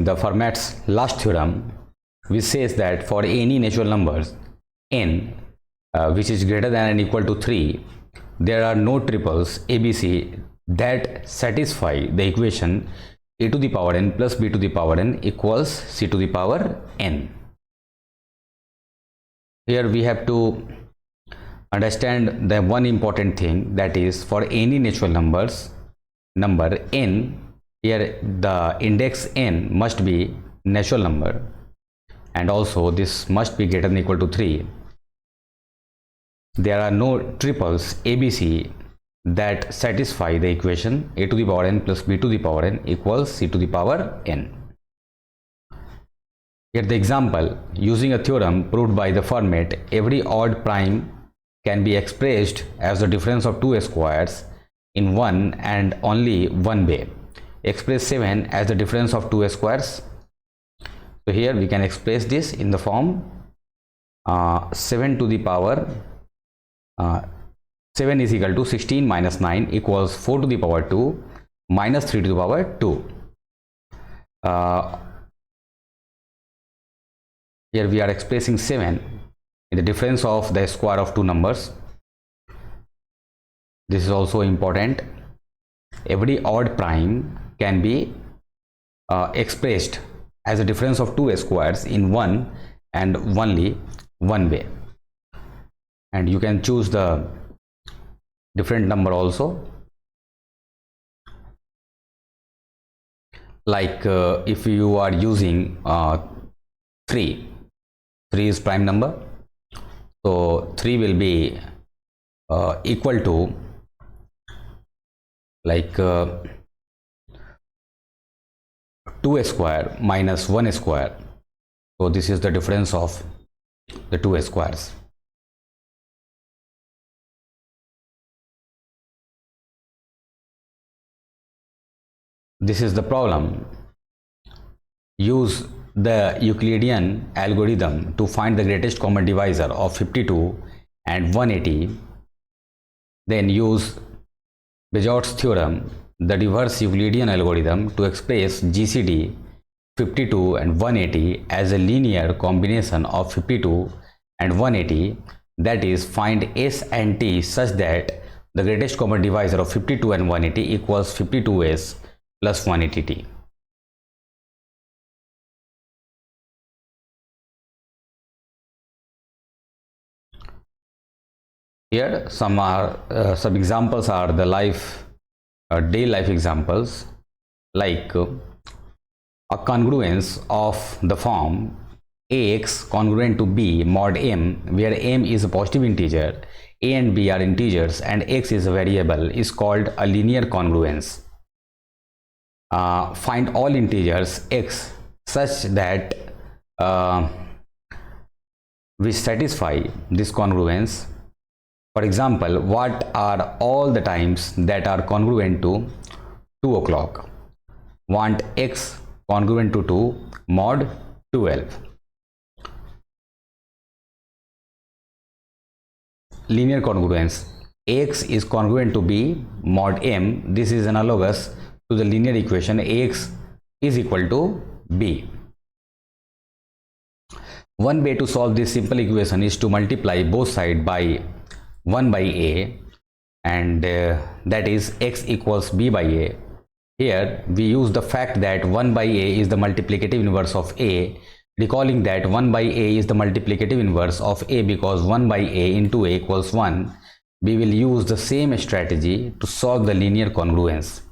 the Fermat's last theorem, which says that for any natural numbers n which is greater than or equal to 3, there are no triples ABC that satisfy the equation a to the power n plus b to the power n equals c to the power n. Here we have to understand the one important thing, that is for any natural number n, here the index n must be natural number, and also this must be greater than or equal to 3. There are no triples ABC that satisfy the equation a to the power n plus b to the power n equals c to the power n. Here the example, using a theorem proved by the Fermat, every odd prime can be expressed as the difference of two squares in one and only one way. Express 7 as the difference of two squares. So here we can express this in the form 7 to the power 7 is equal to 16 minus 9 equals 4 to the power 2 minus 3 to the power 2. Here we are expressing 7 in the difference of the square of two numbers. This is also important. Every odd prime can be expressed as a difference of two squares in one and only one way. And you can choose the different number also, like if you are using 3 is prime number, so 3 will be equal to like 2 square minus 1 square. So this is the difference of the two squares. This is the problem. Use the Euclidean algorithm to find the greatest common divisor of 52 and 180. Then use Buildup theorem, the reverse Euclidean algorithm, to express GCD 52 and 180 as a linear combination of 52 and 180, that is, find S and T such that the greatest common divisor of 52 and 180 equals 52S plus 180T. Here some examples are the day life examples, like a congruence of the form ax congruent to b mod m, where m is a positive integer, a and b are integers, and x is a variable, is called a linear congruence. Find all integers x such that which satisfy this congruence. For example, what are all the times that are congruent to 2 o'clock? Want x congruent to 2 mod 12. Linear congruence, ax is congruent to b mod m. This is analogous to the linear equation ax is equal to b. One way to solve this simple equation is to multiply both sides by 1 by a, and that is x equals b by a. Here we use the fact that 1 by a is the multiplicative inverse of a, recalling that 1 by a is the multiplicative inverse of a because 1 by a into a equals 1. We will use the same strategy to solve the linear congruence.